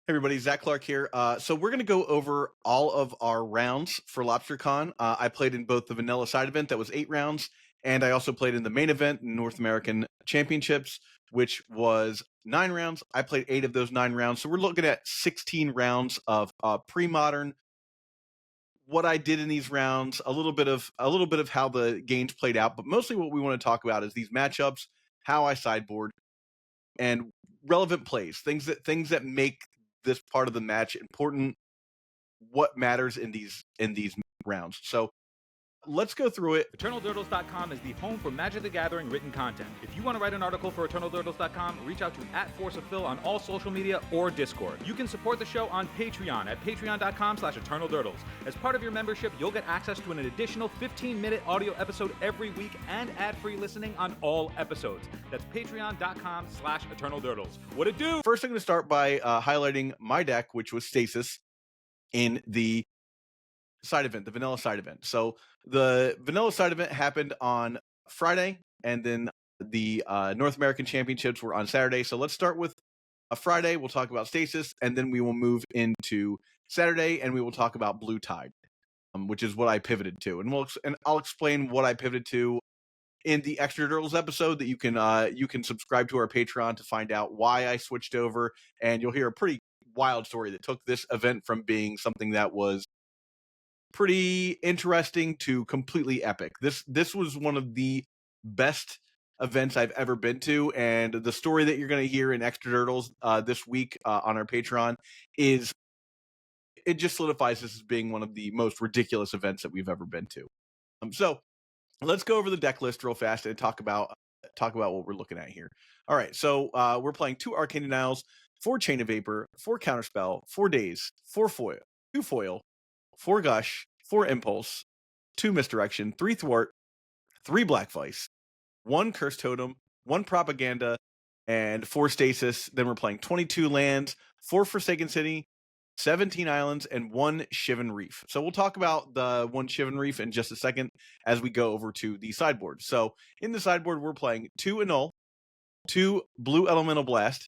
Hey everybody, Zac Clark here. So we're going to go over all of our rounds for LobsterCon. I played in both the vanilla side event that was 8 rounds, and I also played in the main event, North American Championships, which was 9 rounds. I played 8 of those 9 rounds, so we're looking at 16 rounds of pre-modern. What I did in these rounds, a little bit of how the games played out, but mostly what we want to talk about is these matchups, how I sideboard, and relevant plays, things that make this part of the match important, what matters in these rounds. So let's go through it. EternalDurdles.com is the home for Magic the Gathering written content. If you want to write an article for EternalDurdles.com, reach out to @ForceOfPhil on all social media or Discord. You can support the show on Patreon at patreon.com/EternalDurdles. As part of your membership, you'll get access to an additional 15-minute audio episode every week and ad-free listening on all episodes. That's patreon.com/EternalDurdles. What it do? First, I'm going to start by highlighting my deck, which was Stasis in the side event, the vanilla side event. So the vanilla side event happened on Friday, and then the North American Championships were on Saturday. So let's start with a Friday. We'll talk about Stasis, and then we will move into Saturday, and we will talk about Blue Tide, which is what I pivoted to. And I'll explain what I pivoted to in the Extra Turtles episode that you can subscribe to our Patreon to find out why I switched over, and you'll hear a pretty wild story that took this event from being something that was pretty interesting to completely epic. This was one of the best events I've ever been to, and the story that you're going to hear in Extra Turtles this week on our Patreon it just solidifies this as being one of the most ridiculous events that we've ever been to. So let's go over the deck list real fast and talk about what we're looking at here. All right, so we're playing 2 Arcane Denials, 4 Chain of Vapor, 4 Counterspell, 4 Daze, 4 Foil, 2 Foil, 4 Gush, 4 Impulse, 2 Misdirection, 3 Thwart, 3 Black Vice, 1 Curse Totem, 1 Propaganda, and 4 Stasis. Then we're playing 22 lands, 4 Forsaken City, 17 islands, and 1 Shivan Reef. So we'll talk about the 1 Shivan Reef in just a second as we go over to the sideboard. So in the sideboard, we're playing 2 Annul, 2 Blue Elemental Blast.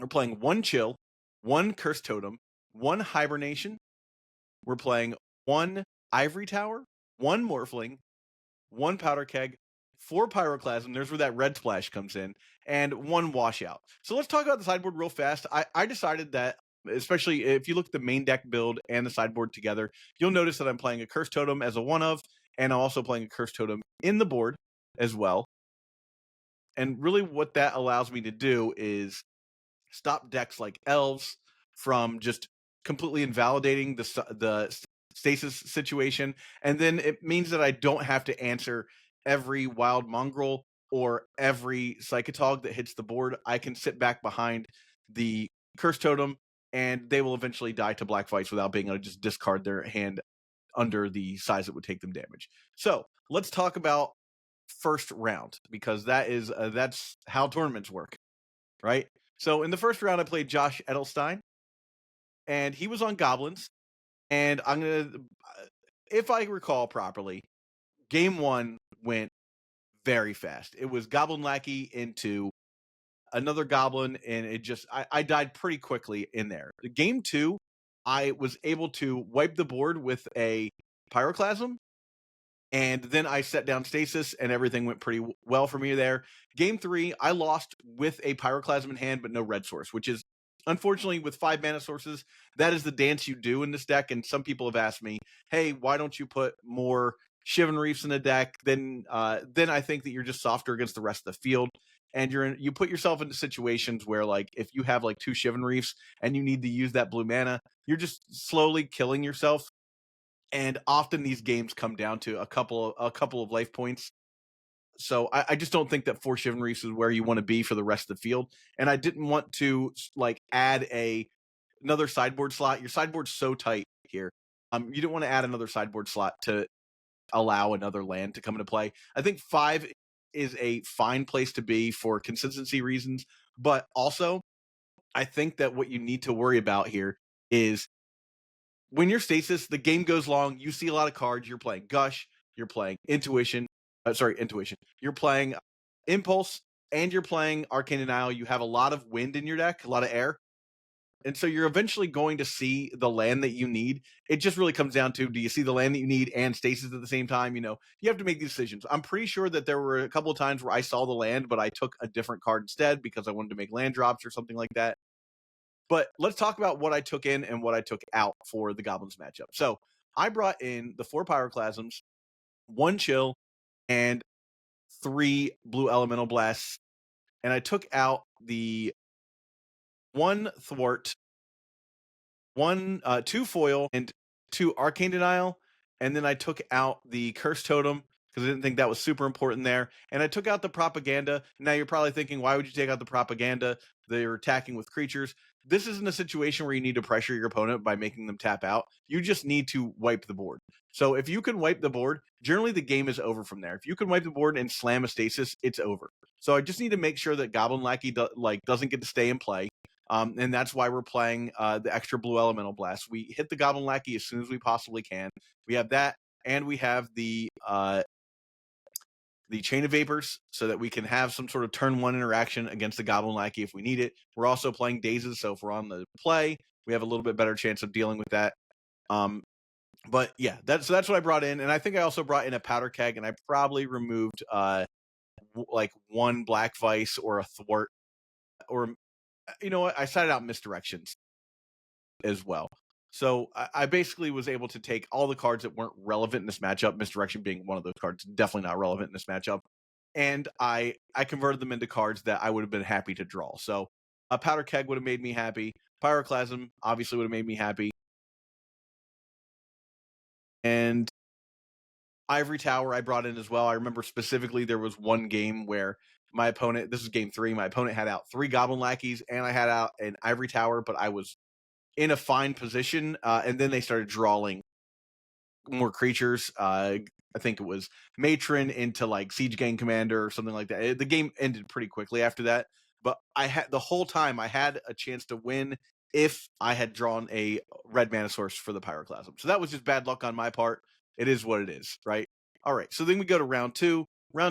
We're playing 1 Chill, 1 Curse Totem, 1 Hibernation. We're playing 1 Ivory Tower, 1 Morphling, 1 Powder Keg, 4 Pyroclasm, there's where that red splash comes in, and 1 Washout. So let's talk about the sideboard real fast. I decided that, especially if you look at the main deck build and the sideboard together, you'll notice that I'm playing a Curse Totem as a one-of, and I'm also playing a Curse Totem in the board as well. And really what that allows me to do is stop decks like Elves from just completely invalidating the Stasis situation, and then it means that I don't have to answer every Wild Mongrel or every Psychotog that hits the board. I can sit back behind the Curse Totem, and they will eventually die to Black Vice without being able to just discard their hand under the size that would take them damage. So let's talk about first round, because that's how tournaments work, right? So in the first round, I played Josh Edelstein, and he was on Goblins. And I'm going to, if I recall properly, game 1 went very fast. It was Goblin Lackey into another Goblin, and I died pretty quickly in there. Game 2, I was able to wipe the board with a Pyroclasm, and then I set down Stasis, and everything went pretty well for me there. Game 3, I lost with a Pyroclasm in hand, but no red source, which is, unfortunately, with 5 mana sources, that is the dance you do in this deck. And some people have asked me, hey, why don't you put more Shivan Reefs in the deck? Then I think that you're just softer against the rest of the field. And you put yourself into situations where, like, if you have like 2 Shivan Reefs and you need to use that blue mana, you're just slowly killing yourself. And often these games come down to a couple of life points. So I just don't think that 4 Shivan Reefs is where you want to be for the rest of the field. And I didn't want to like add another sideboard slot. Your sideboard's so tight here. You didn't want to add another sideboard slot to allow another land to come into play. I think 5 is a fine place to be for consistency reasons, but also I think that what you need to worry about here is when you're Stasis, the game goes long, you see a lot of cards, you're playing Gush, you're playing Intuition. You're playing Impulse, and you're playing Arcane Denial. You have a lot of wind in your deck, a lot of air. And so you're eventually going to see the land that you need. It just really comes down to, do you see the land that you need and Stasis at the same time? You have to make these decisions. I'm pretty sure that there were a couple of times where I saw the land, but I took a different card instead because I wanted to make land drops or something like that. But let's talk about what I took in and what I took out for the Goblins matchup. So I brought in the 4 Pyroclasms, 1 Chill, and 3 Blue Elemental Blasts. And I took out the 1 Thwart, 2 Foil, and 2 Arcane Denial. And then I took out the Curse Totem because I didn't think that was super important there. And I took out the Propaganda. Now you're probably thinking, why would you take out the Propaganda? They're attacking with creatures. This isn't a situation where you need to pressure your opponent by making them tap out. You just need to wipe the board. So if you can wipe the board, generally the game is over from there. If you can wipe the board and slam a Stasis, it's over. So I just need to make sure that Goblin Lackey doesn't get to stay in play. And that's why we're playing the extra Blue Elemental Blast. We hit the Goblin Lackey as soon as we possibly can. We have that, and we have the Chain of Vapors so that we can have some sort of turn 1 interaction against the Goblin Lackey if we need it. We're also playing Dazes, so if we're on the play, we have a little bit better chance of dealing with that. But yeah, that's what I brought in, and I think I also brought in a Powder Keg, and I probably removed like 1 Black Vice or a Thwart, or you know what? I cited out Misdirections as well. So I basically was able to take all the cards that weren't relevant in this matchup, Misdirection being one of those cards, definitely not relevant in this matchup, and I converted them into cards that I would have been happy to draw. So a Powder Keg would have made me happy. Pyroclasm obviously would have made me happy. And Ivory Tower I brought in as well. I remember specifically there was one game where my opponent, this is game 3, my opponent had out 3 Goblin Lackeys and I had out an Ivory Tower, but I was in a fine position, and then they started drawing more creatures. I think it was Matron into like Siege Gang Commander or something like that. The game ended pretty quickly after that, but the whole time I had a chance to win if I had drawn a red mana source for the Pyroclasm. So that was just bad luck on my part. It is what it is, right? All right, so then we go to round 2.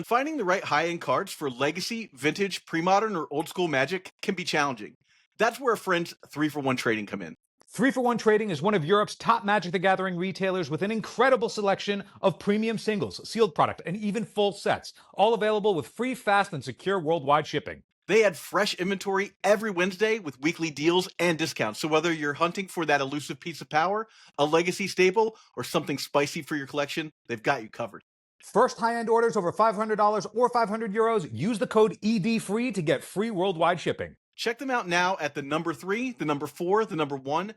Finding the right high-end cards for legacy, vintage, pre-modern, or old school Magic can be challenging. That's where friends 3-for-1 trading come in. 3-for-1 Trading is one of Europe's top Magic the Gathering retailers with an incredible selection of premium singles, sealed product, and even full sets, all available with free, fast, and secure worldwide shipping. They add fresh inventory every Wednesday with weekly deals and discounts. So whether you're hunting for that elusive piece of power, a legacy staple, or something spicy for your collection, they've got you covered. First high-end orders over $500 or €500, use the code EDFREE to get free worldwide shipping. Check them out now at the number 3, the number 4, the number 1.gg/ED.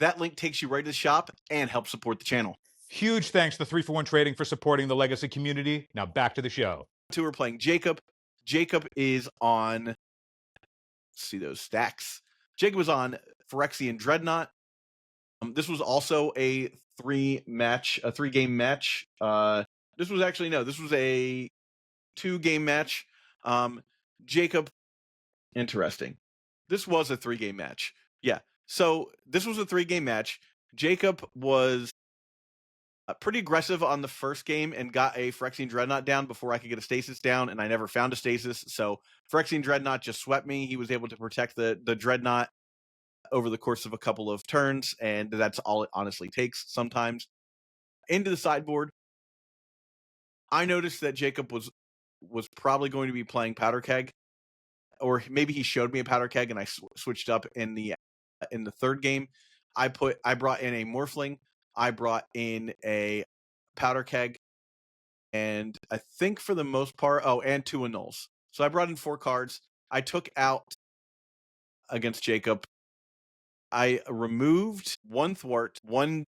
That link takes you right to the shop and helps support the channel. Huge thanks to 3-for-1 Trading for supporting the Legacy community. Now back to the show. 2, we're playing Jacob. Jacob is on, let's see those stacks. Jacob was on Phyrexian Dreadnought. This was also a 3-game match. This was a 2-game match. Jacob, interesting. This was a 3-game match. Yeah. So this was a 3-game match. Jacob was pretty aggressive on the first game and got a Phyrexian Dreadnought down before I could get a Stasis down, and I never found a Stasis. So Phyrexian Dreadnought just swept me. He was able to protect the Dreadnought over the course of a couple of turns, and that's all it honestly takes sometimes. Into the sideboard, I noticed that Jacob was probably going to be playing Powder Keg, or maybe he showed me a Powder Keg and I switched up in the third game. I brought in a Morphling, I brought in a Powder Keg, and I think for the most part, and 2 Annuls. So I brought in 4 cards. I took out against Jacob. I removed 1 Thwart, 1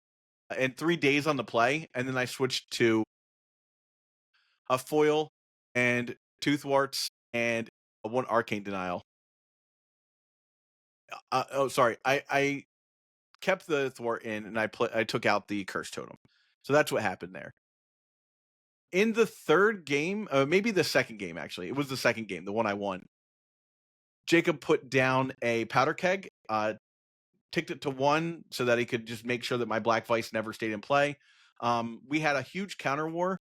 and 3 Days on the play, and then I switched to a Foil and 2 Thwarts and 1 Arcane Denial. I kept the Thwart in, and I took out the Curse Totem. So that's what happened there. In the third game, maybe the second game, actually. It was the second game, the one I won. Jacob put down a Powder Keg, ticked it to 1 so that he could just make sure that my Black Vice never stayed in play. We had a huge counter war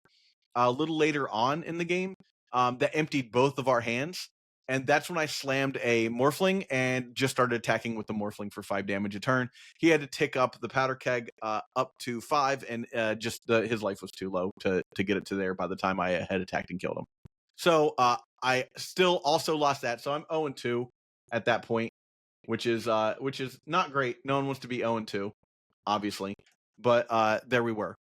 a little later on in the game that emptied both of our hands. And that's when I slammed a Morphling and just started attacking with the Morphling for 5 damage a turn. He had to tick up the powder keg up to 5, and his life was too low to get it to there by the time I had attacked and killed him. So I still also lost that. So I'm 0-2 at that point, which is not great. No one wants to be 0-2, obviously. But there we were.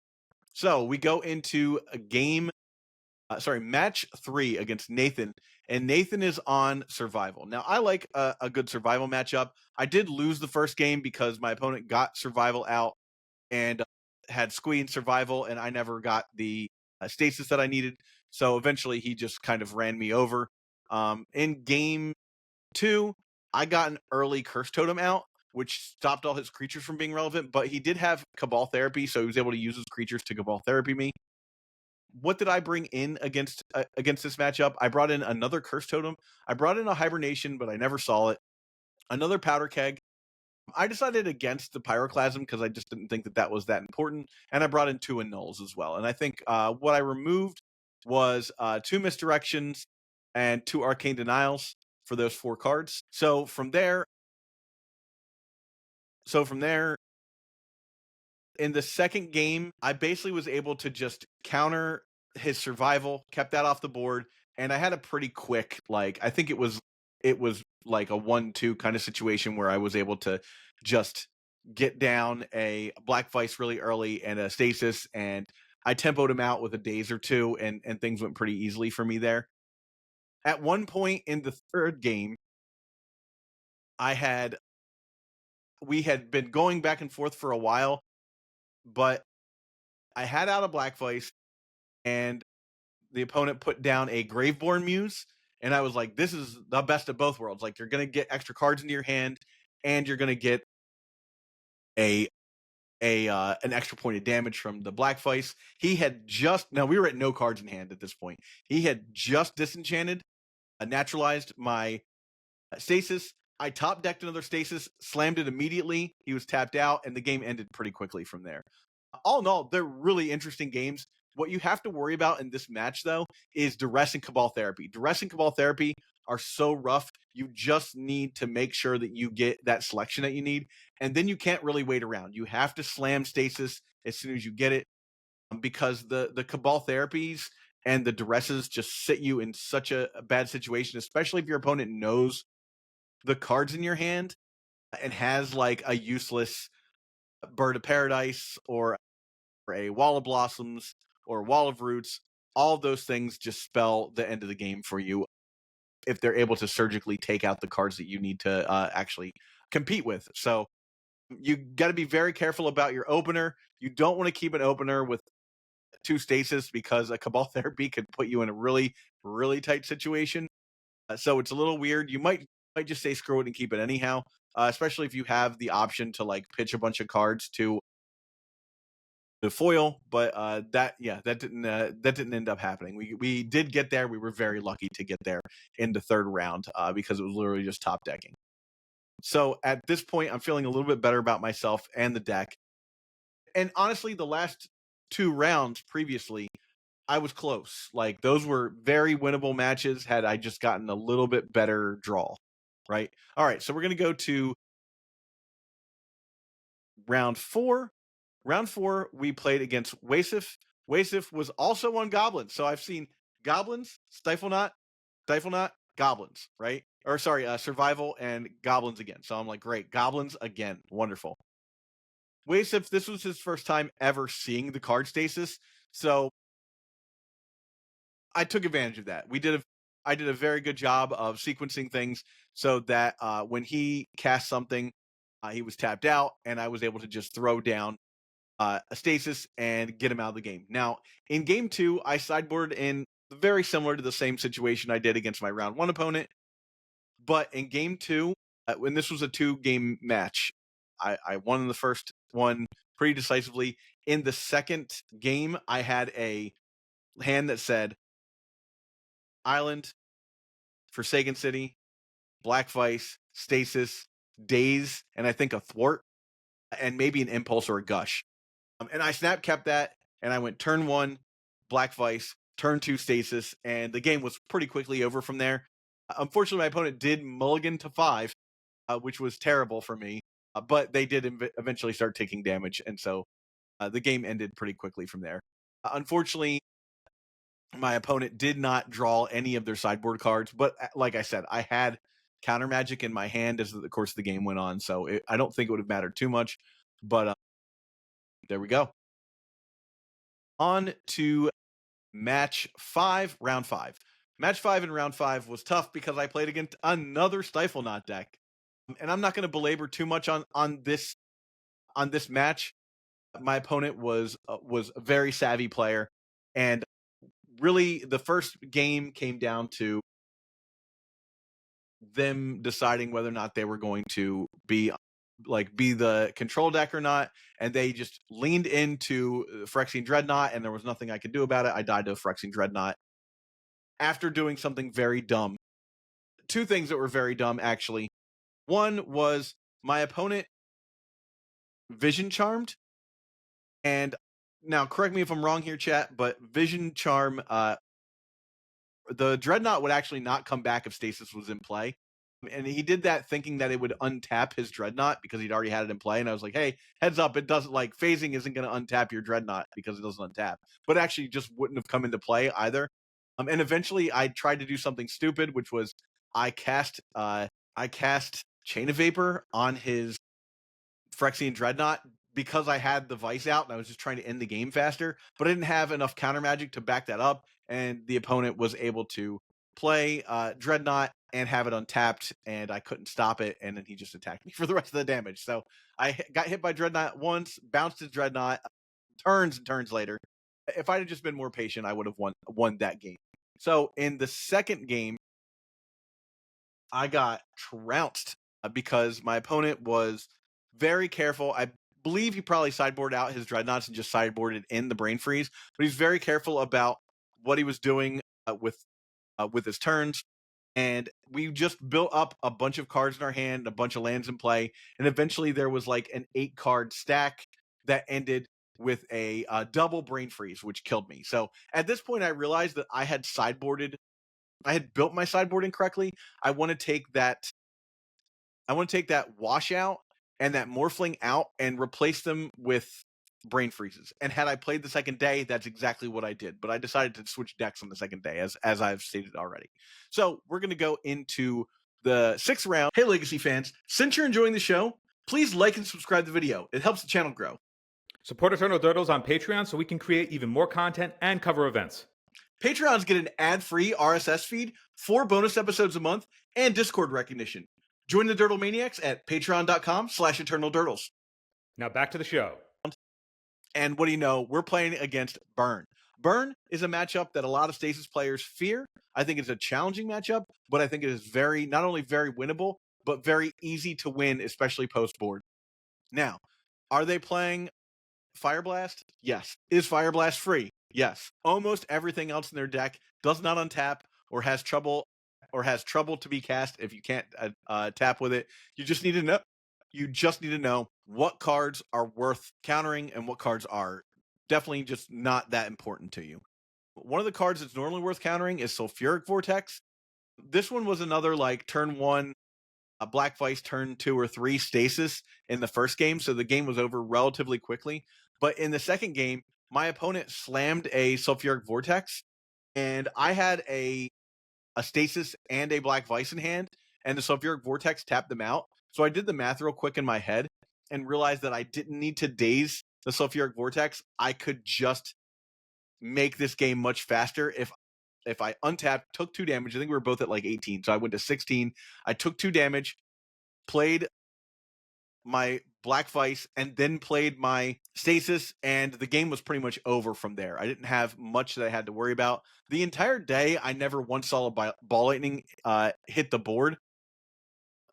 So we go into a match 3 against Nathan, and Nathan is on survival. Now, I like a good survival matchup. I did lose the first game because my opponent got survival out and had squeezed survival, and I never got the stasis that I needed. So eventually he just kind of ran me over. In game 2, I got an early Curse Totem out, which stopped all his creatures from being relevant, but he did have Cabal Therapy, so he was able to use his creatures to Cabal Therapy me. What did I bring in against this matchup? I brought in another Curse Totem. I brought in a Hibernation, but I never saw it. Another Powder Keg. I decided against the Pyroclasm because I just didn't think that was that important. And I brought in 2 Annuls as well. And I think what I removed was 2 Misdirections and 2 Arcane Denials for those 4 cards. So from there, in the second game, I basically was able to just counter his survival, kept that off the board, and I had a pretty quick, I think it was like a 1-2 kind of situation where I was able to just get down a Black Vice really early and a Stasis, and I tempoed him out with a Daze or 2, and things went pretty easily for me there. At one point in the third game, we had been going back and forth for a while, but I had out a Black Vice, and the opponent put down a Graveborn Muse, and I was like, this is the best of both worlds. Like, you're going to get extra cards into your hand, and you're going to get an extra point of damage from the Black Vice. He had now we were at no cards in hand at this point. He had just disenchanted, naturalized my Stasis. I top decked another Stasis, slammed it immediately. He was tapped out, and the game ended pretty quickly from there. All in all, they're really interesting games. What you have to worry about in this match, though, is Duress and Cabal Therapy. Duress and Cabal Therapy are so rough. You just need to make sure that you get that selection that you need, and then you can't really wait around. You have to slam Stasis as soon as you get it, because the Cabal Therapies and the Duresses just sit you in such a bad situation, especially if your opponent knows the cards in your hand and has like a useless Bird of Paradise or a Wall of Blossoms or Wall of Roots. All of those things just spell the end of the game for you if they're able to surgically take out the cards that you need to actually compete with. So you got to be very careful about your opener. You don't want to keep an opener with 2 Stasis because a Cabal Therapy could put you in a really, really tight situation. So it's a little weird. You might just say screw it and keep it anyhow, especially if you have the option to like pitch a bunch of cards to the foil. But that didn't end up happening. We did get there. We were very lucky to get there in the third round because it was literally just top decking. So at this point, I'm feeling a little bit better about myself and the deck. And honestly, the last 2 rounds previously, I was close. Like, those were very winnable matches had I just gotten a little bit better draw, right? All right, so we're going to go to round 4. Round 4, we played against Wasif. Wasif was also on Goblins. So I've seen Goblins, Stifle Not, Goblins, right? Or sorry, Survival and Goblins again. So I'm like, great, Goblins again. Wonderful. Wasif, this was his first time ever seeing the card Stasis. So I took advantage of that. I did a very good job of sequencing things so that when he cast something, he was tapped out, and I was able to just throw down a Stasis and get him out of the game. Now, in game 2, I sideboarded in very similar to the same situation I did against my round 1 opponent. But in game 2, when this was a 2-game match, I won in the first one pretty decisively. In the second game, I had a hand that said Island, Forsaken City, Black Vice, Stasis, Daze, and I think a Thwart, and maybe an Impulse or a Gush. And I snap kept that, and I went turn 1, Black Vice, turn 2, Stasis, and the game was pretty quickly over from there. Unfortunately, my opponent did mulligan to 5, which was terrible for me. But they did eventually start taking damage, and so the game ended pretty quickly from there. Unfortunately, my opponent did not draw any of their sideboard cards, but like I said, I had counter magic in my hand as the course of the game went on, so I don't think it would have mattered too much. But there we go. On to match 5, round 5. Match 5 in round 5 was tough because I played against another Stifle Knot deck. And I'm not going to belabor too much on this match. My opponent was a very savvy player, and really the first game came down to them deciding whether or not they were going to be the control deck or not, and they just leaned into Phyrexian Dreadnought, and there was nothing I could do about it. I died to Phyrexian Dreadnought after doing something very dumb. Two things that were very dumb, actually. One was my opponent Vision Charmed, and now correct me if I'm wrong here, chat, but Vision Charm, the Dreadnought would actually not come back if Stasis was in play. And he did that thinking that it would untap his Dreadnought because he'd already had it in play. And I was like, hey, heads up, it doesn't, like, phasing isn't going to untap your Dreadnought because it doesn't untap. But actually just wouldn't have come into play either. And eventually I tried to do something stupid, which was I cast Chain of Vapor on his Phyrexian Dreadnought because I had the Vice out and I was just trying to end the game faster, but I didn't have enough counter magic to back that up, and the opponent was able to play Dreadnought and have it untapped, and I couldn't stop it, and then he just attacked me for the rest of the damage. So I got hit by Dreadnought once, bounced his Dreadnought turns and turns later. If I had just been more patient, I would have won that game. So in the second game, I got trounced because my opponent was very careful. I believe he probably sideboarded out his Dreadnoughts and just sideboarded in the Brain Freeze, but he's very careful about what he was doing with his turns. And we just built up a bunch of cards in our hand, a bunch of lands in play, and eventually there was like an 8-card stack that ended with a double Brain Freeze, which killed me. So at this point, I realized that I had built my sideboarding correctly. I want to take that washout and that morphling out and replace them with Brain Freezes. And had I played the second day, that's exactly what I did. But I decided to switch decks on the second day, as I've stated already. So we're going to go into the 6th round. Hey, Legacy fans, since you're enjoying the show, please like and subscribe the video. It helps the channel grow. Support Eternal Turtles on Patreon so we can create even more content and cover events. Patreons get an ad-free RSS feed, 4 bonus episodes a month, and Discord recognition. Join the Dirtle Maniacs at patreon.com/eternaldurtles. Now back to the show. And what do you know? We're playing against Burn. Burn is a matchup that a lot of Stasis players fear. I think it's a challenging matchup, but I think it is not only very winnable, but very easy to win, especially post-board. Now, are they playing Fire Blast? Yes. Is Fire Blast free? Yes. Almost everything else in their deck does not untap or has trouble to be cast if you can't tap with it. You just need to know what cards are worth countering and what cards are definitely just not that important to you. One of the cards that's normally worth countering is Sulfuric Vortex. This one was another like turn 1 a Black Vice, turn 2 or 3 Stasis in the first game, so the game was over relatively quickly. But in the second game, my opponent slammed a Sulfuric Vortex, and I had a Stasis and a Black Vice in hand, and the Sulfuric Vortex tapped them out. So I did the math real quick in my head and realized that I didn't need to daze the Sulfuric Vortex. I could just make this game much faster if I untapped, took 2 damage. I think we were both at like 18, so I went to 16. I took 2 damage, played my Black Vice, and then played my Stasis, and the game was pretty much over from there. I didn't have much that I had to worry about. The entire day, I never once saw a Ball Lightning hit the board,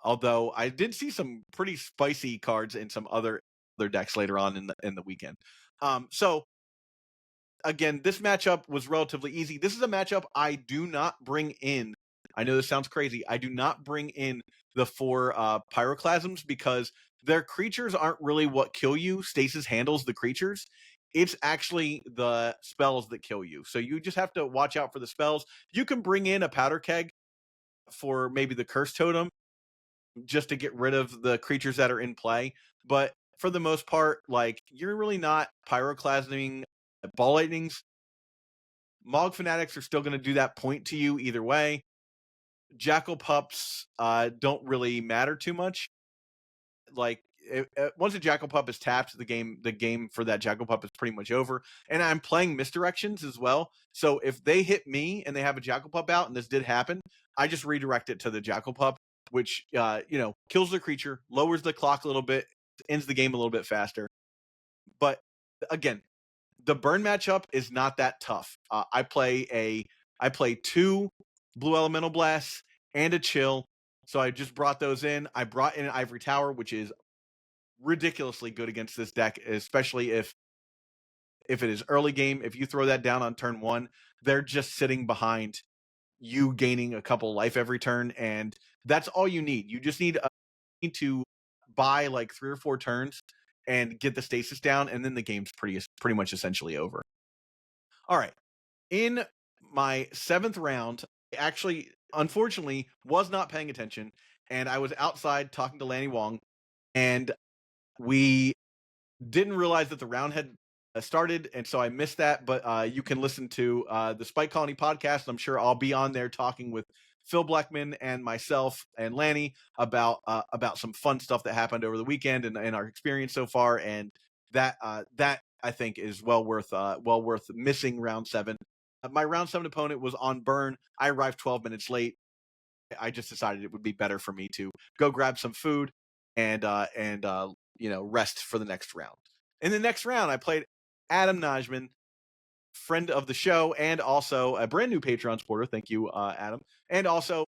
although I did see some pretty spicy cards in some other decks later on in the weekend. So again, this matchup was relatively easy. This is a matchup I do not bring in. I know this sounds crazy. I do not bring in the 4 Pyroclasms because their creatures aren't really what kill you. Stasis handles the creatures. It's actually the spells that kill you. So you just have to watch out for the spells. You can bring in a Powder Keg for maybe the Curse Totem, just to get rid of the creatures that are in play. But for the most part, like, you're really not pyroclasming ball lightnings. Mog Fanatics are still going to do that point to you either way. Jackal Pups don't really matter too much. Like, once a Jackal Pup is tapped, the game for that Jackal Pup is pretty much over. And I'm playing Misdirections as well. So if they hit me and they have a Jackal Pup out, and this did happen, I just redirect it to the Jackal Pup, which kills the creature, lowers the clock a little bit, ends the game a little bit faster. But again, the burn matchup is not that tough. I play 2 Blue Elemental Blasts and a Chill. So I just brought those in. I brought in an Ivory Tower, which is ridiculously good against this deck, especially if it is early game. If you throw that down on turn 1, they're just sitting behind you, gaining a couple life every turn, and that's all you need. You just need to buy like 3 or 4 turns and get the stasis down, and then the game's pretty much essentially over. All right. In my 7th round, I actually, unfortunately, was not paying attention, and I was outside talking to Lanny Wong, and we didn't realize that the round had started, and so I missed that. But you can listen to the Spike Colony podcast. I'm sure I'll be on there talking with Phil Blackman and myself and Lanny about some fun stuff that happened over the weekend and our experience so far. And that I think is well worth missing round 7. My round 7 opponent was on burn. I arrived 12 minutes late. I just decided it would be better for me to go grab some food and rest for the next round. In the next round, I played Adam Najman, friend of the show, and also a brand new Patreon supporter. Thank you, Adam. And also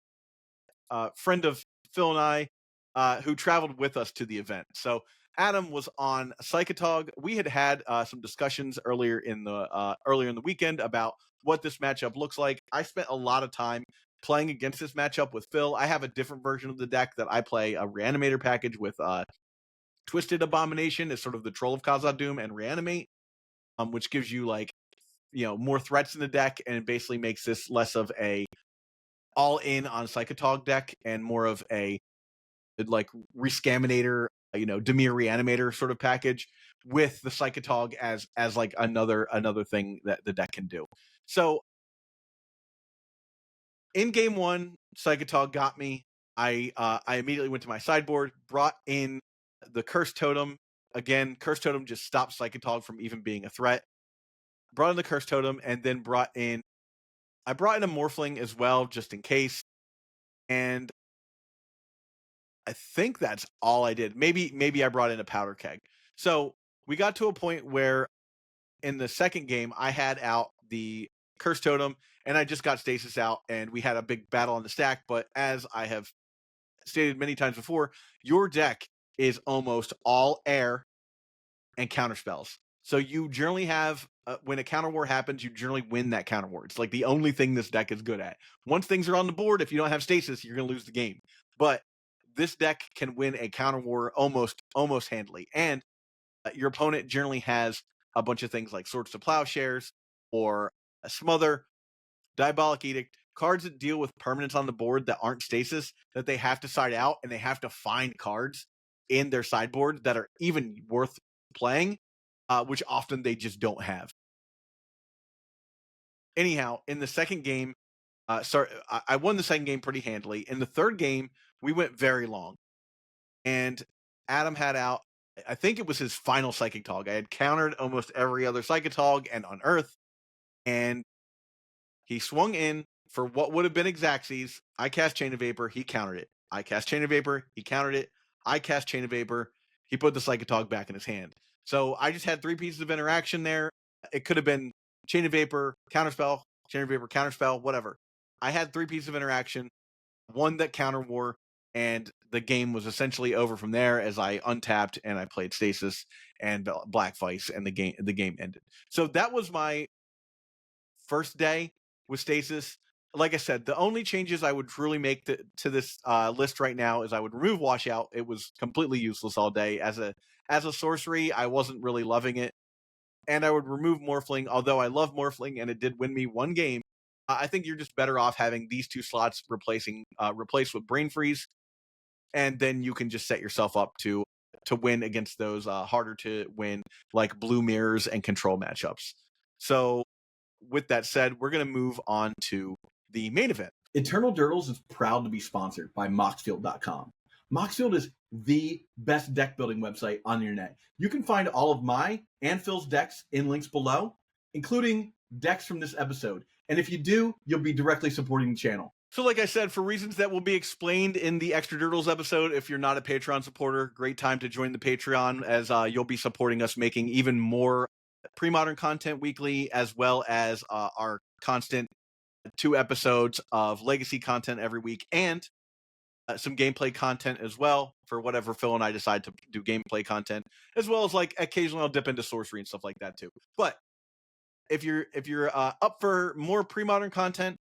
a friend of Phil and I, who traveled with us to the event. So Adam was on Psychotog. We had some discussions earlier in the weekend about what this matchup looks like. I spent a lot of time playing against this matchup with Phil. I have a different version of the deck that I play, a Reanimator package with Twisted Abomination is sort of the Troll of Khazad-dûm and Reanimate, which gives you more threats in the deck, and it basically makes this less of a all-in on Psychotog deck and more of a like Rescaminator, Dimir Reanimator sort of package with the Psychotog as like another thing that the deck can do. So in game 1, Psychotog got me. I immediately went to my sideboard, brought in the Curse Totem. Again, Curse Totem just stops Psychotog from even being a threat. Brought in the Curse Totem, and then brought in a Morphling as well, just in case. And I think that's all I did. Maybe I brought in a Powder Keg. So we got to a point where in the second game, I had out the Curse Totem, and I just got Stasis out, and we had a big battle on the stack. But as I have stated many times before, your deck is almost all air and counter spells. So you generally have, when a counter war happens, you generally win that counter war. It's like the only thing this deck is good at. Once things are on the board, if you don't have Stasis, you're going to lose the game. But this deck can win a counter war almost handily. And your opponent generally has a bunch of things like Swords to Plowshares or a Smother, Diabolic Edict, cards that deal with permanents on the board that aren't Stasis, that they have to side out, and they have to find cards in their sideboard that are even worth playing, which often they just don't have. Anyhow, in the second game, I won the second game pretty handily. In the third game, we went very long. And Adam had out, I think it was his final Psychotog. I had countered almost every other Psychotog and Unearth. And he swung in for what would have been Xaxes. I cast Chain of Vapor. He countered it. I cast Chain of Vapor. He countered it. I cast Chain of Vapor. He put the Psychotog back in his hand. So I just had 3 pieces of interaction there. It could have been Chain of Vapor, Counterspell, Chain of Vapor, Counterspell, whatever. I had 3 pieces of interaction, won that counter war, and the game was essentially over from there as I untapped and I played Stasis and Black Vice, and the game ended. So that was my first day with Stasis. Like I said, the only changes I would truly make to this list right now is I would remove Washout. It was completely useless all day. As a sorcery, I wasn't really loving it. And I would remove Morphling, although I love Morphling and it did win me 1 game. I think you're just better off having these 2 slots replaced with Brain Freeze, and then you can just set yourself up to win against those harder to win, like blue mirrors and control matchups. So with that said, we're going to move on to the main event. Eternal Durdles is proud to be sponsored by Moxfield.com. Moxfield is the best deck building website on the internet. You can find all of my and Phil's decks in links below, including decks from this episode. And if you do, you'll be directly supporting the channel. So like I said, for reasons that will be explained in the Extra Durdles episode, if you're not a Patreon supporter, great time to join the Patreon, as you'll be supporting us making even more pre-modern content weekly, as well as our constant 2 episodes of legacy content every week, and some gameplay content as well for whatever Phil and I decide to do gameplay content, as well as like occasionally I'll dip into sorcery and stuff like that too. But if you're up for more pre-modern content,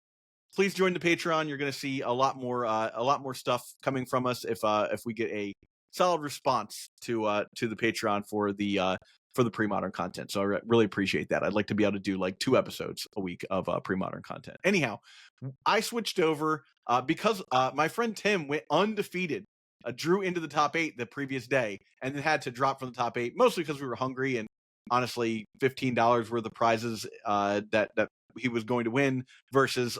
please join the Patreon. You're going to see a lot more stuff coming from us if we get a solid response to the Patreon for the pre-modern content. So I really appreciate that. I'd like to be able to do like 2 episodes a week of pre-modern content. Anyhow, I switched over because my friend Tim went undefeated, drew into the top 8 the previous day, and then had to drop from the top 8, mostly because we were hungry, and honestly, $15 worth of prizes that he was going to win versus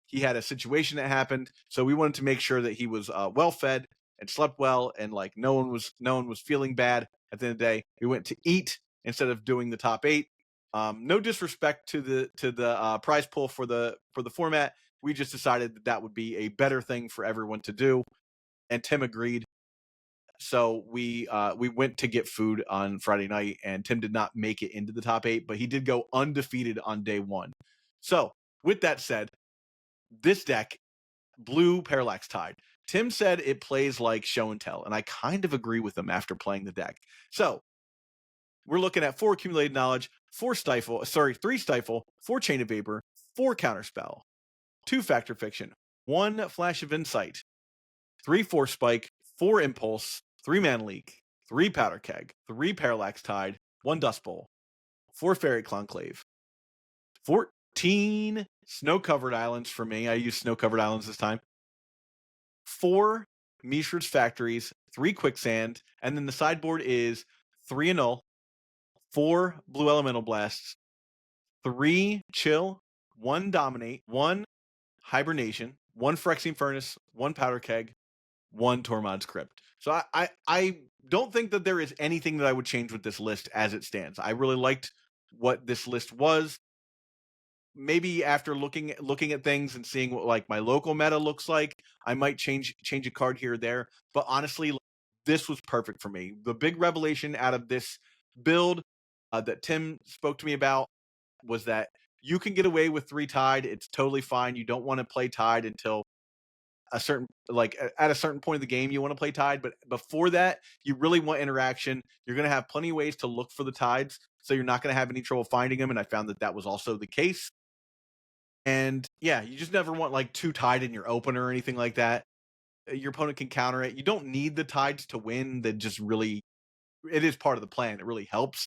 he had a situation that happened. So we wanted to make sure that he was well fed and slept well, and like no one was feeling bad at the end of the day. We went to eat instead of doing the top 8. No disrespect to the prize pool for the format. We just decided that would be a better thing for everyone to do, and Tim agreed. So we went to get food on Friday night, and Tim did not make it into the top 8, but he did go undefeated on day 1. So with that said, this deck, Blue Parallax Tide, Tim said it plays like show and tell, and I kind of agree with him after playing the deck. So we're looking at 4 accumulated knowledge, 3 Stifle, 4 Chain of Vapor, 4 Counterspell, 2 Factor Fiction, 1 Flash of Insight, 3 Force Spike, 4 Impulse, 3 Mana Leak, 3 Powder Keg, 3 Parallax Tide, 1 Dust Bowl, 4 Fairy Conclave, 14 Snow-Covered Islands for me. I used Snow-Covered Islands this time. 4 Mishra's Factories, 3 Quicksand, and then the sideboard is 3 Annul, 4 Blue Elemental Blasts, 3 Chill, 1 Dominate, 1 Hibernation, 1 Phyrexian Furnace, 1 Powder Keg, 1 Tormod's Crypt. So I don't think that there is anything that I would change with this list as it stands. I really liked what this list was. Maybe after looking at things and seeing what like my local meta looks like, I might change a card here or there. But honestly, this was perfect for me. The big revelation out of this build that Tim spoke to me about was that you can get away with 3 Tide. It's totally fine. You don't want to play Tide until a certain at a certain point of the game you want to play Tide, but before that you really want interaction. You're going to have plenty of ways to look for the Tides, so you're not going to have any trouble finding them, and I found that was also the case. And yeah, you just never want like 2 Tide in your opener or anything like that. Your opponent can counter it. You don't need the Tides to win. That just really, it is part of the plan. It really helps.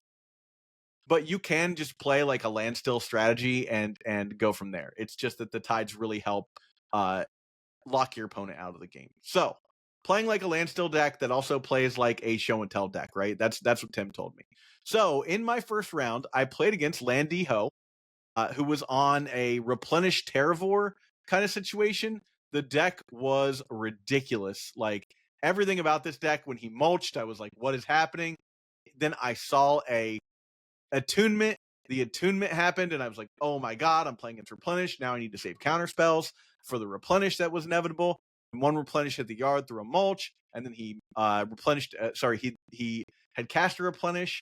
But you can just play like a land still strategy and go from there. It's just that the Tides really help lock your opponent out of the game. So playing like a land still deck that also plays like a show and tell deck, right? That's what Tim told me. So in my first round, I played against Landy Ho, who was on a Replenish Terravore kind of situation. The deck was ridiculous. Like everything about this deck, when he mulched, I was like, what is happening? Then I saw a attunement. The attunement happened, and I was like, oh my God, I'm playing against Replenish. Now I need to save counter spells for the Replenish that was inevitable. And 1 Replenish hit the yard through a mulch, and then he replenished. He had cast a Replenish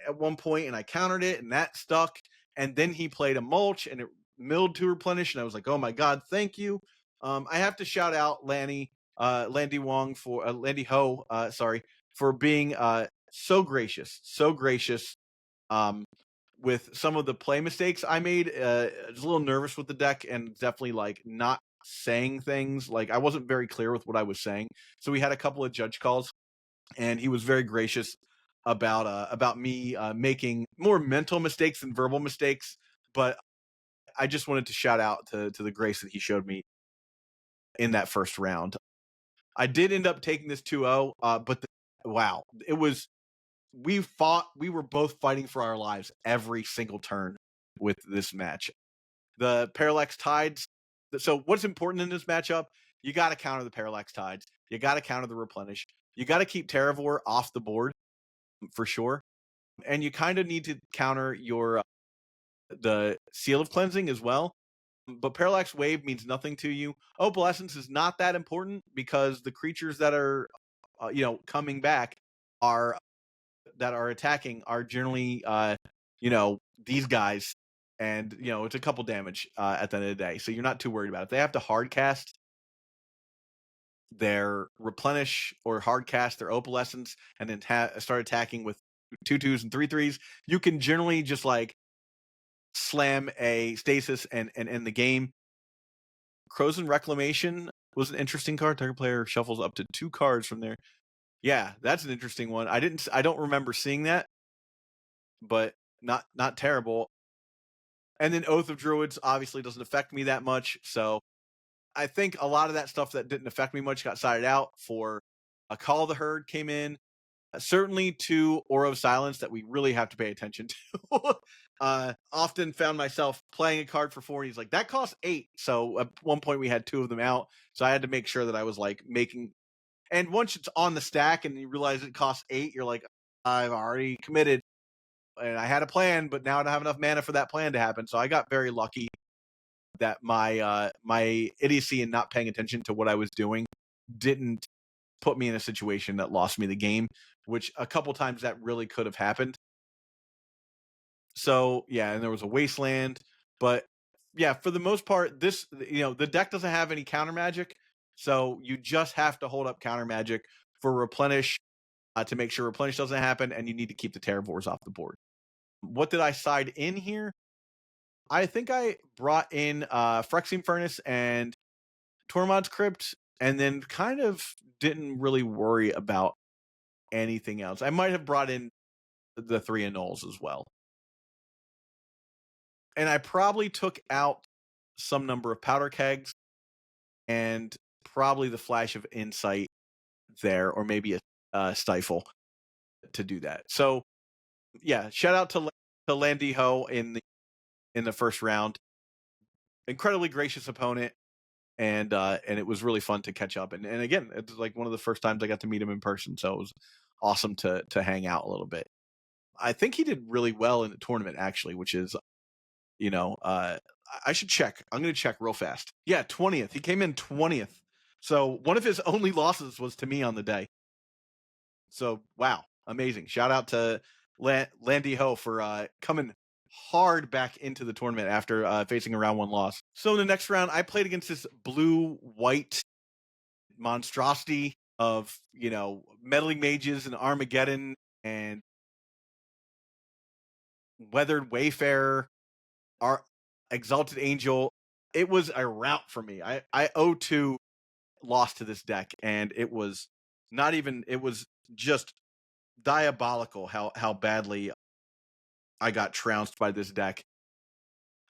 at one point, and I countered it, and that stuck. And then he played a mulch, and it milled to Replenish, and I was like, oh my God, thank you. I have to shout out Landy Ho, for being so gracious. With some of the play mistakes I made. I was a little nervous with the deck, and definitely like not saying things. Like I wasn't very clear with what I was saying. So we had a couple of judge calls, and he was very gracious about me making more mental mistakes than verbal mistakes. But I just wanted to shout out to the grace that he showed me in that first round. I did end up taking this 2-0, but wow, it was, we were both fighting for our lives every single turn with this match. The Parallax Tides. So what's important in this matchup? You got to counter the Parallax Tides. You got to counter the Replenish. You got to keep Terravore off the board for sure. And you kind of need to counter your the Seal of Cleansing as well. But Parallax Wave means nothing to you. Opalescence is not that important because the creatures that are coming back are attacking are generally these guys, and it's a couple damage at the end of the day, so you're not too worried about it. They have to hard cast their Replenish or hard cast their Opalescence and then start attacking with 2/2s and 3/3s. You can generally just like slam a Stasis and end the game. Crozen Reclamation was an interesting card. Target player shuffles up to 2 cards from there. Yeah, that's an interesting one. I don't remember seeing that, but not terrible. And then Oath of Druids obviously doesn't affect me that much, so I think a lot of that stuff that didn't affect me much got sided out for a Call of the Herd came in. Certainly 2 Aura of Silence that we really have to pay attention to. Often found myself playing a card for 4 and he's like, that costs 8. So at one point we had 2 of them out. So I had to make sure that I was like making, and once it's on the stack and you realize it costs 8, you're like, I've already committed and I had a plan, but now I don't have enough mana for that plan to happen. So I got very lucky that my my idiocy and not paying attention to what I was doing didn't put me in a situation that lost me the game, which a couple times that really could have happened. So yeah, and there was a Wasteland, but yeah, for the most part, this, the deck doesn't have any counter magic, so you just have to hold up counter magic for Replenish to make sure Replenish doesn't happen, and you need to keep the Terravores off the board. What did I side in here? I think I brought in Phyrexian Furnace and Tormod's Crypt, and then kind of didn't really worry about anything else. I might have brought in the 3 Annuls as well. And I probably took out some number of powder kegs and probably the Flash of Insight there, or maybe a Stifle to do that. So yeah, shout out to Landiho in the first round. Incredibly gracious opponent, and it was really fun to catch up. And again, it's like one of the first times I got to meet him in person, so it was awesome to hang out a little bit. I think he did really well in the tournament, actually, which is, I should check. I'm going to check real fast. Yeah, 20th. He came in 20th. So one of his only losses was to me on the day. So, wow, amazing. Shout out to Landy Ho for coming hard back into the tournament after facing a round 1 loss. So in the next round, I played against this blue-white monstrosity of, meddling mages and Armageddon and Weathered Wayfarer, our Exalted Angel. It was a rout for me. I 0-2 lost to this deck, and it was just diabolical how badly I got trounced by this deck.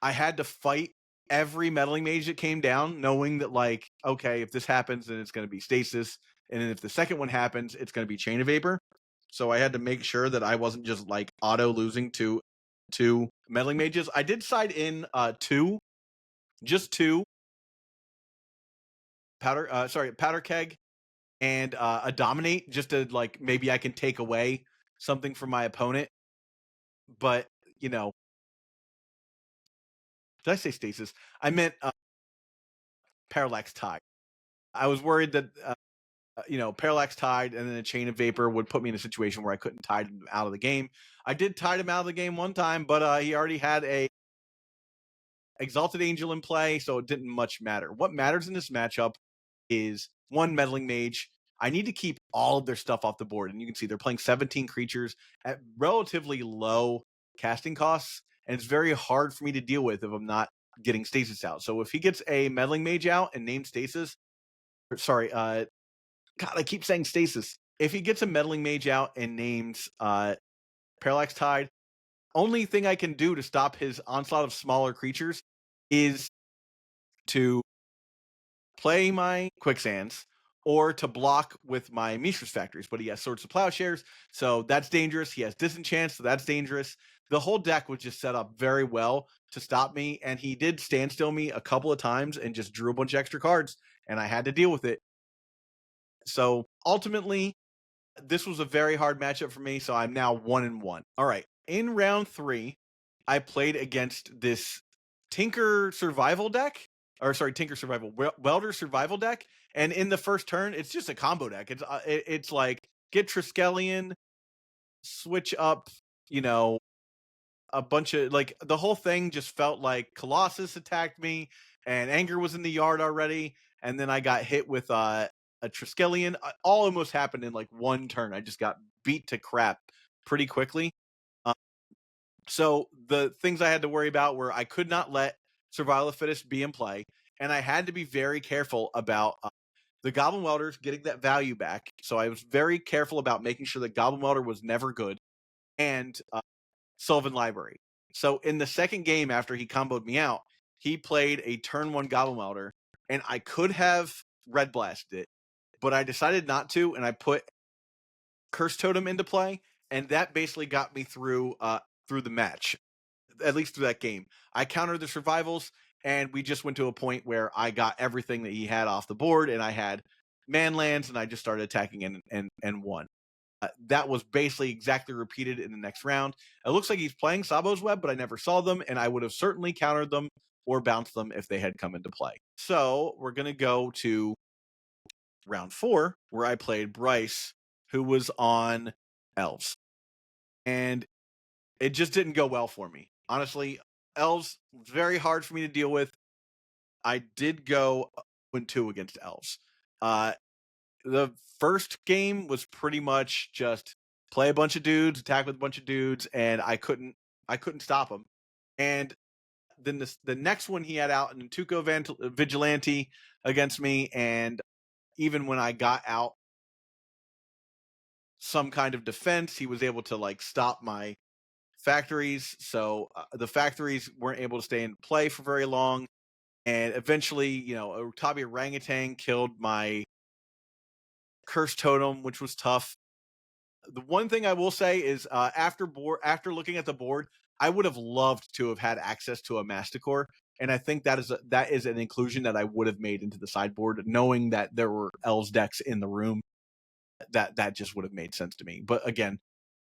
I had to fight every meddling mage that came down, knowing that, like, okay, if this happens, then it's going to be Stasis, and then if the second one happens, it's going to be Chain of Vapor. So I had to make sure that I wasn't just like auto losing to 2 meddling mages. I did side in 2 powder keg and a dominate, just to like, maybe I can take away something from my opponent. But did I say Stasis? I meant Parallax Tide. I was worried that Parallax Tide and then a Chain of Vapor would put me in a situation where I couldn't tide him out of the game. I did tide him out of the game one time, but he already had a Exalted Angel in play, so it didn't much matter. What matters in this matchup is 1 meddling mage. I need to keep all of their stuff off the board, and you can see they're playing 17 creatures at relatively low casting costs, and it's very hard for me to deal with if I'm not getting Stasis out. So if he gets a meddling mage out and named Stasis, God, I keep saying Stasis. If he gets a meddling mage out and names Parallax Tide, only thing I can do to stop his onslaught of smaller creatures is to play my quicksands or to block with my Mishra's factories, but he has Swords to Plowshares, so that's dangerous. He has Disenchant, so that's dangerous. The whole deck was just set up very well to stop me, and he did standstill me a couple of times and just drew a bunch of extra cards, and I had to deal with it. So ultimately, this was a very hard matchup for me, so I'm now 1-1. All right, in round 3, I played against this Tinker Survival deck, or sorry, Tinker Survival, Welder Survival deck, and in the first turn, it's just a combo deck. It's like get Triskelion, switch up, you know, a bunch of like the whole thing just felt like Colossus attacked me, and Anger was in the yard already, and then I got hit with a Triskelion. All almost happened in like one turn. I just got beat to crap pretty quickly. So the things I had to worry about were I could not let Survival of the Fittest be in play, and I had to be very careful about the Goblin Welders getting that value back. So I was very careful about making sure that Goblin Welder was never good, and Sylvan Library. So in the second game after he comboed me out, he played a turn 1 Goblin Welder, and I could have Red Blasted it, but I decided not to, and I put Curse Totem into play, and that basically got me through the match, at least through that game. I countered the survivals, and we just went to a point where I got everything that he had off the board, and I had man lands, and I just started attacking and won. That was basically exactly repeated in the next round. It looks like he's playing Sabo's Web, but I never saw them, and I would have certainly countered them or bounced them if they had come into play. So we're going to go to round 4, where I played Bryce, who was on Elves. And it just didn't go well for me. Honestly, Elves, very hard for me to deal with. I did go 2 against Elves. The first game was pretty much just play a bunch of dudes, attack with a bunch of dudes, and I couldn't stop him. And then the next one he had out an Tuco Vigilante against me, and even when I got out some kind of defense, he was able to like stop my factories. So the factories weren't able to stay in play for very long, and eventually, a Tabi Orangutan killed my Curse Totem, which was tough. The one thing I will say is after looking at the board, I would have loved to have had access to a Masticore, and I think that is an inclusion that I would have made into the sideboard, knowing that there were Elves decks in the room. That just would have made sense to me. But again,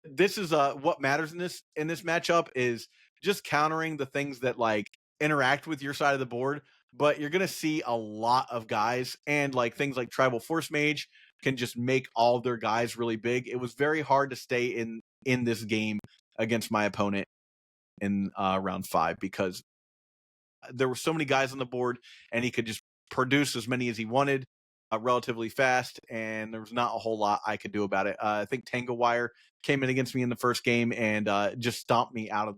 this is what matters in this matchup is just countering the things that like interact with your side of the board. But you're gonna see a lot of guys, and like things like Tribal Force Mage can just make all of their guys really big. It was very hard to stay in this game against my opponent in round 5 because there were so many guys on the board, and he could just produce as many as he wanted relatively fast, and there was not a whole lot I could do about it. I think Tango Wire came in against me in the first game and just stomped me out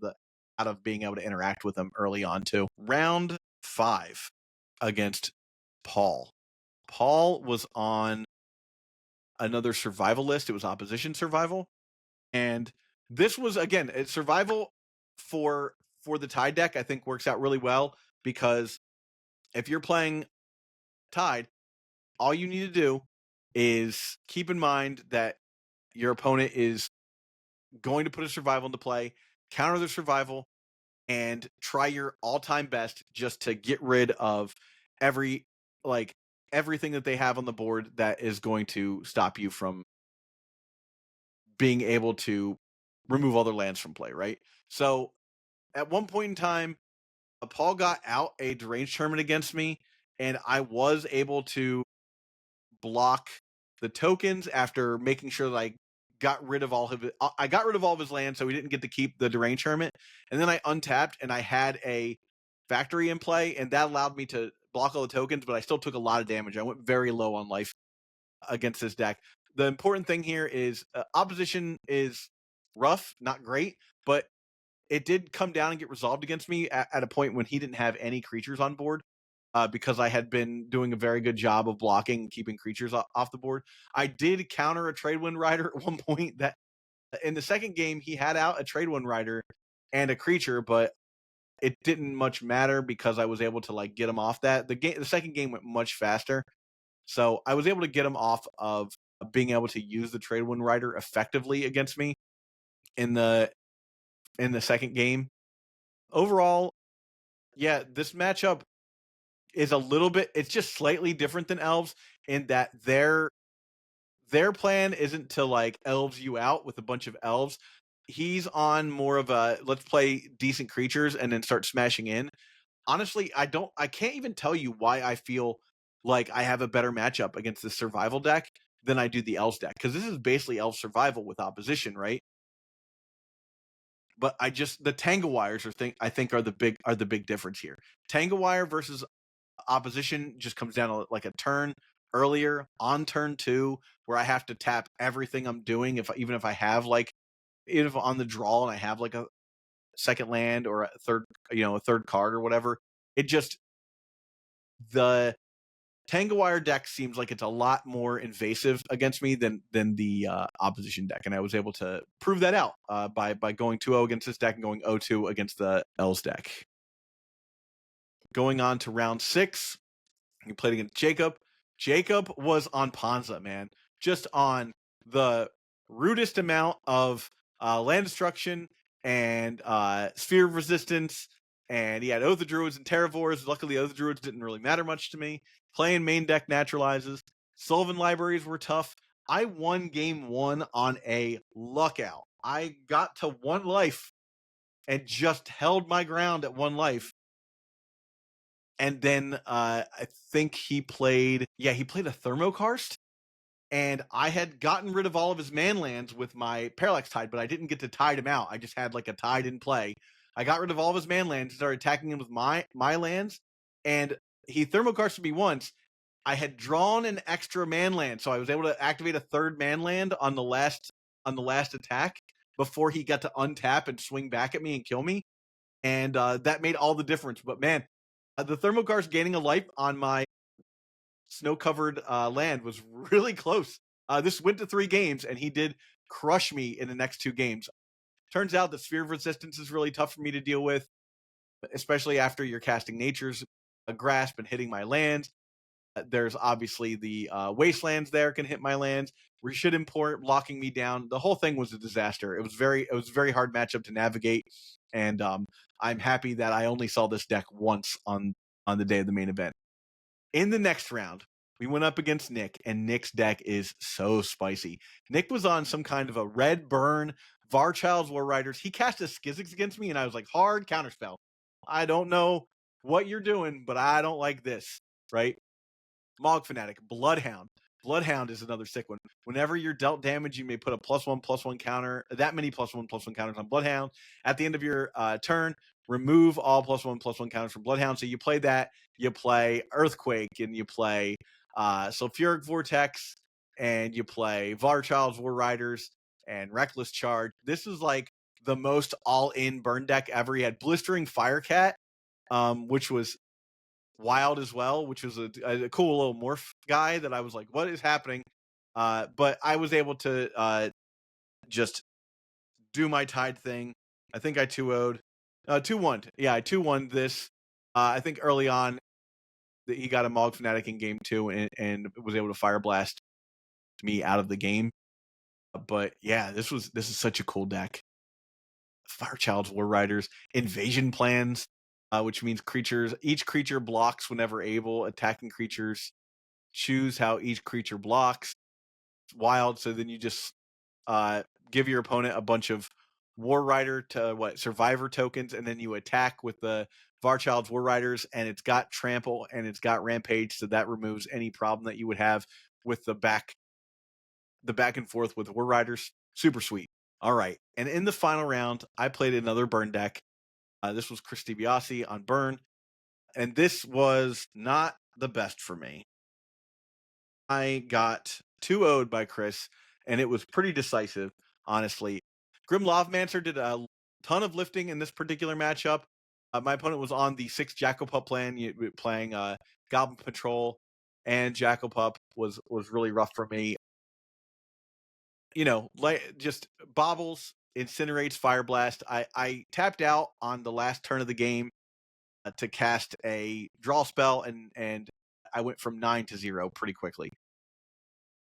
of being able to interact with him early on too. Round 5 against Paul. Paul was on another survival list. It was opposition survival, and this was again survival for the Tide deck. I think works out really well because if you're playing Tide, all you need to do is keep in mind that your opponent is going to put a survival into play, counter the survival, and try your all-time best just to get rid of everything that they have on the board that is going to stop you from being able to remove all their lands from play, right? So at one point in time, Paul got out a deranged tournament against me, and I was able to block the tokens after making sure that I got rid of all of his land, so he didn't get to keep the deranged hermit. And then I untapped, and I had a factory in play, and that allowed me to block all the tokens, but I still took a lot of damage. I went very low on life against this deck. The important thing here is opposition is rough, not great, but it did come down and get resolved against me at a point when he didn't have any creatures on board. Because I had been doing a very good job of blocking and keeping creatures off the board. I did counter a Tradewind Rider at one point. That in the second game, he had out a Tradewind Rider and a creature, but it didn't much matter because I was able to like get him off that. The second game went much faster. So I was able to get him off of being able to use the Trade Wind Rider effectively against me in the second game. Overall, yeah, this matchup is a little bit, it's just slightly different than Elves in that their plan isn't to like elves you out with a bunch of elves. He's on more of a let's play decent creatures and then start smashing in. Honestly, I can't even tell you why I feel like I have a better matchup against the survival deck than I do the elves deck, because this is basically elf survival with opposition, right? But the Tangle Wires I think are the big difference here. Tangle Wire versus opposition just comes down to like a turn earlier on turn 2 where I have to tap everything I'm doing even if I have like even if on the draw and I have like a second land or a third card or whatever. It just the Tangawire deck seems like it's a lot more invasive against me than the opposition deck, and I was able to prove that out by going 2-0 against this deck and going 0-2 against the Elves deck. Going on to round 6, you played against Jacob. Jacob was on Panta, man, just on the rudest amount of land destruction and sphere of resistance. And he had Oath of Druids and Terravores. Luckily, Oath of Druids didn't really matter much to me. Playing main deck naturalizes. Sylvan libraries were tough. I won game 1 on a luckout. I got to 1 life and just held my ground at 1 life. And then I think he played a Thermokarst. And I had gotten rid of all of his man lands with my Parallax Tide, but I didn't get to tide him out. I just had like a Tide in play. I got rid of all of his man lands and started attacking him with my lands. And he Thermokarsted me once. I had drawn an extra man land, so I was able to activate a 3rd man land on the last attack before he got to untap and swing back at me and kill me. And that made all the difference. But man, the Thermokarst gaining a life on my snow-covered land was really close. This went to 3 games, and he did crush me in the next 2 games. Turns out the Sphere of Resistance is really tough for me to deal with, especially after you're casting Nature's Grasp and hitting my lands. There's obviously the Wastelands there can hit my lands. Reshit Import blocking me down. The whole thing was a disaster. It was a very hard matchup to navigate, and I'm happy that I only saw this deck once on the day of the main event. In the next round, we went up against Nick, and Nick's deck is so spicy. Nick was on some kind of a red burn, Varchild's War Riders. He cast a Skizzix against me, and I was like, hard counterspell. I don't know what you're doing, but I don't like this, right? Mog Fanatic, Bloodhound. Bloodhound is another sick one. Whenever you're dealt damage, you may put a +1/+1 counter, that many +1/+1 counters on Bloodhound. At the end of your turn, remove all +1/+1 counters from Bloodhound. So you play that, you play Earthquake, and you play Sulfuric Vortex, and you play Varchild's War Riders and Reckless Charge. This is like the most all-in burn deck ever. He had Blistering Firecat, which was wild as well, which was a cool little morph guy that I was like, what is happening? But I was able to just do my Tide thing. I think I 2-0'd. 2-1'd. Yeah, I 2-1'd this. I think early on he got a Mog Fanatic in game 2 and was able to Fire Blast me out of the game. But yeah, this is such a cool deck. Firechild's War Riders, Invasion Plans, which means each creature blocks whenever able. Attacking creatures choose how each creature blocks. It's wild. So then you just give your opponent a bunch of War Rider Survivor tokens, and then you attack with the Varchild's War Riders, and it's got Trample and it's got Rampage, so that removes any problem that you would have with the back and forth with War Riders. Super sweet. All right, and in the final round, I played another burn deck. This was Chris DiBiase on burn, and this was not the best for me. I got 2-0'd by Chris, and it was pretty decisive, honestly. Grim Lovemancer did a ton of lifting in this particular matchup. My opponent was on the 6 Jackal-Pup plan, playing Goblin Patrol, and Jackal-Pup was really rough for me. Like just baubles incinerates Fire Blast. I tapped out on the last turn of the game to cast a draw spell, and I went from 9 to 0 pretty quickly.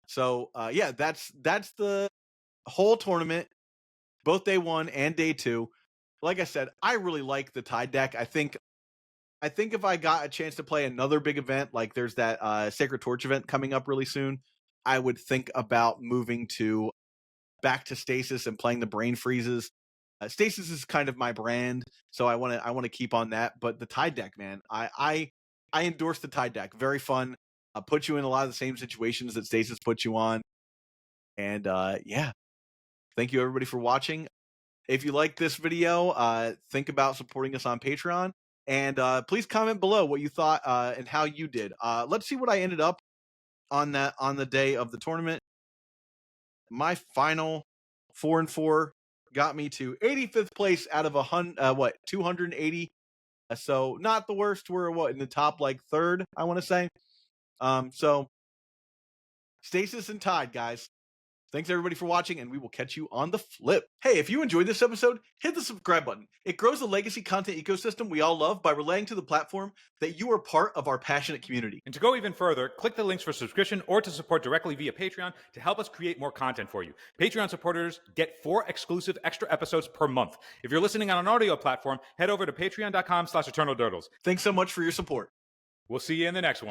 So yeah, that's the whole tournament, both day 1 and day 2. Like I said, I really like the Tide deck. I think if I got a chance to play another big event, like there's that Sacred Torch event coming up really soon, I would think about moving back to Stasis and playing the Brain Freezes. Stasis is kind of my brand, so I want to keep on that. But the Tide deck, man, I endorse the Tide deck. Very fun. Put you in a lot of the same situations that Stasis put you on. And yeah, thank you everybody for watching. If you like this video, think about supporting us on Patreon. And please comment below what you thought and how you did. Let's see what I ended up on the day of the tournament. My final 4-4 got me to 85th place out of 280. So not the worst. We're in the top like third, I want to say. So Stasis and Tide, guys. Thanks everybody for watching, and we will catch you on the flip. Hey, if you enjoyed this episode, hit the subscribe button. It grows the legacy content ecosystem we all love by relaying to the platform that you are part of our passionate community. And to go even further, click the links for subscription or to support directly via Patreon to help us create more content for you. Patreon supporters get 4 exclusive extra episodes per month. If you're listening on an audio platform, head over to patreon.com/eternaldurdles. Thanks so much for your support. We'll see you in the next one.